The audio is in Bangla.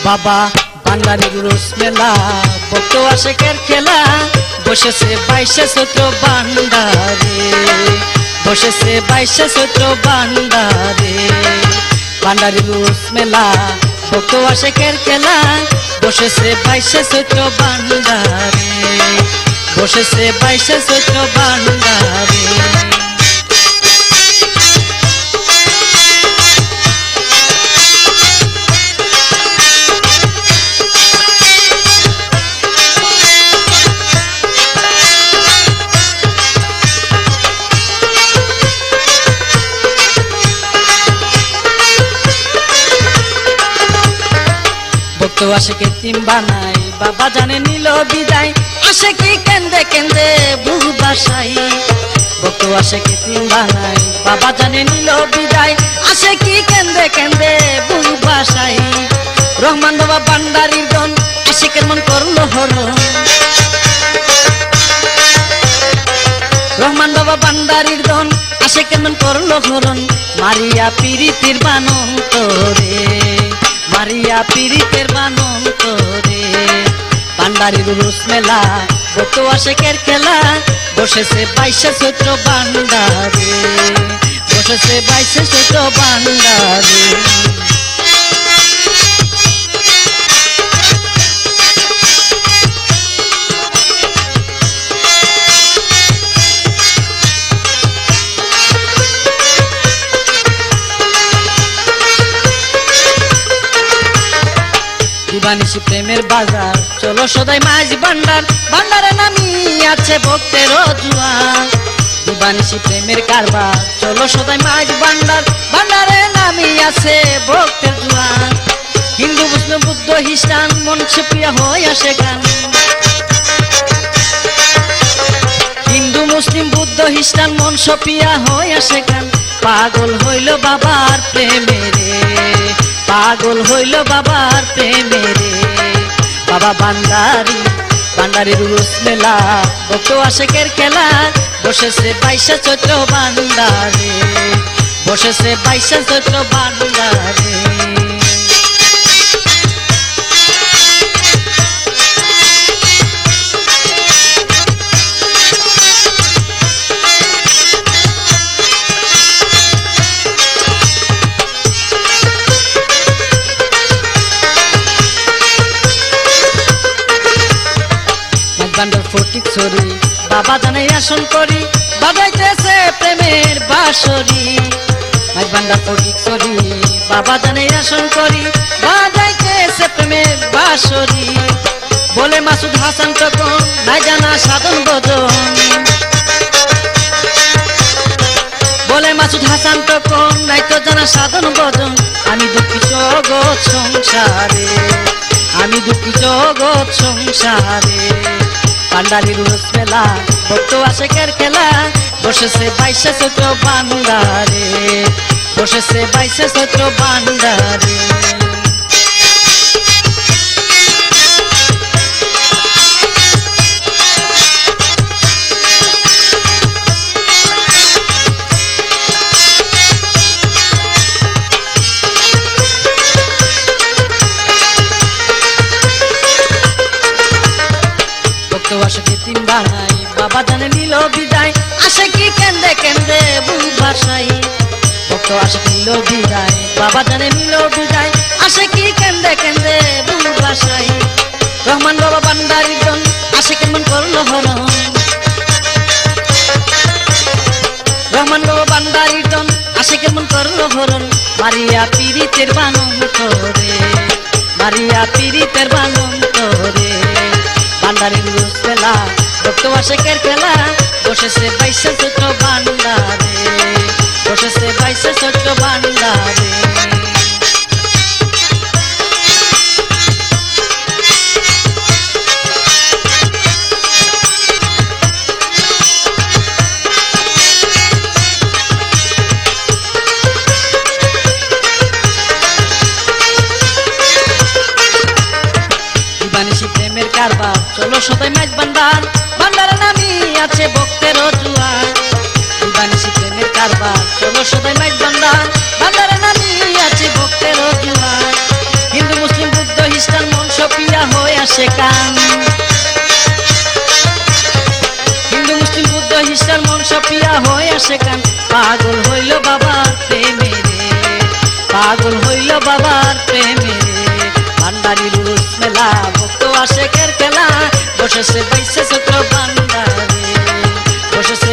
বাবা ভান্ডারীর রোজ মেলা ভক্ত আশেকের খেলা বসেছে 22শে চৈত্র ভান্ডারে বসেছে 22শে চৈত্র ভান্ডারে ভান্ডারীর রোজ মেলা ভক্ত আশেকের খেলা বসেছে 22শে চৈত্র ভান্ডারে বসেছে 22শে চৈত্র ভান্ডারে ভক্ত আশেকে তিম বানাই বাবা জানে নিল বিদায় আশেকি কেন্দে কেন্দে বহু বাসাই ভক্ত আশেকে তিম বানাই বাবা জানে নিল বিদায় আশেকি কেন্দে কেন্দে বহু বাসাই রহমান বাবা ভান্ডারীর গণ আশেকের মন করলো হরণ রহমান বাবা ভান্ডারীর গণ আশেকের মন করলো হরণ মারিয়া পিরিতির বানন্তরে মারিয়া পিরিতের বানন্তরে ভান্ডারীর রোজ মেলা ভক্ত আশেকের খেলা বসেছে 22শে চৈত্র ভান্ডারে বসেছে 22শে চৈত্র ভান্ডারে দিবানিশি প্রেমের বাজার চলো সদাই মাঝ ভান্ডার ভান্ডারে নামি আছে ভক্তের জুয়ার দিবানিশি প্রেমের কারবার চলো সদাই মাঝ ভান্ডার ভান্ডারে নামি আছে ভক্তের জুয়ার হিন্দু মুসলিম বুদ্ধ খ্রিস্টান মনসে প্রিয় হয়ে আসে গান হিন্দু মুসলিম বুদ্ধ খ্রিস্টান মনসে প্রিয় হয়ে আসে গান পাগল হইল বাবার প্রেমেরে পাগল হইল বাবার প্রেমেরে বাবা ভান্ডারীর রোজ মেলা ভক্ত আশেকের খেলা বসেছে 22শে চৈত্র ভান্ডারে বসেছে 22শে চৈত্র ভান্ডারে ভান্ডার ফটিক ছড়ি বাবা জানে আসন করি বাজাইতেছে প্রেমের বাঁশরি মাঝ ভান্ডার ফটিক ছড়ি বাবা জানে আসন করি বাজাইতেছে প্রেমের বাঁশরি বলে মাসুদ হাসান তখন নাই জানা সাধন ভজন বলে মাসুদ হাসান তখন নাই তো জানা সাধন ভজন আমি দুঃখী জগৎ সংসারে আমি দুঃখী জগৎ সংসারে ভান্ডারীর রোজ মেলা ভক্ত আশেকের খেলা বসেছে 22শে চৈত্র ভান্ডারে বসেছে 22শে চৈত্র ভান্ডারে আশেকি তিন বানাই বাবা জানে নিল বিদায় আশেকি কেন্দে কেন্দে বহু ভাষাই ভক্ত আশেকি নিল বিদায় বাবা জানে নিল বিদায় আশেকি কেন্দে কেন্দে বহু ভাষাই রহমান বাবা ভান্ডারীর গণ আশেকের মন করলো হরণ রহমান বাবা ভান্ডারীর গণ আশেকের মন করলো হরণ মারিয়া পিরিতের বানন্তরে মারিয়া পিরিতের বানন্তরে ভান্ডারীর রোজ মেলা ভক্ত আশেকের খেলা বসেছে 22শে চৈত্র ভান্ডারে বসেছে 22শে চৈত্র ভান্ডারে দিবানিশি প্রেমের কারবার চলো সদাই মাঝ ভান্ডার ভান্ডারে নামি আছে ভক্তের জুয়ার দিবানিশি প্রেমের কারবার চলো সদাই মাঝ ভান্ডার ভান্ডারে নামি আছে ভক্তের জুয়ার হিন্দু মুসলিম বুদ্ধ আসে কান। হিন্দু মুসলিম বুদ্ধ খ্রিস্টান মন সপিয়া হয়ে আসে কান। পাগল হইল বাবার প্রেমে রে, পাগল হইল বাবার প্রেমে রে। ভান্ডারির উরুস মেলা ভক্ত আশেকের খেলা, বসেছে বাইসে চক্র ভান্ডারে, বসেছে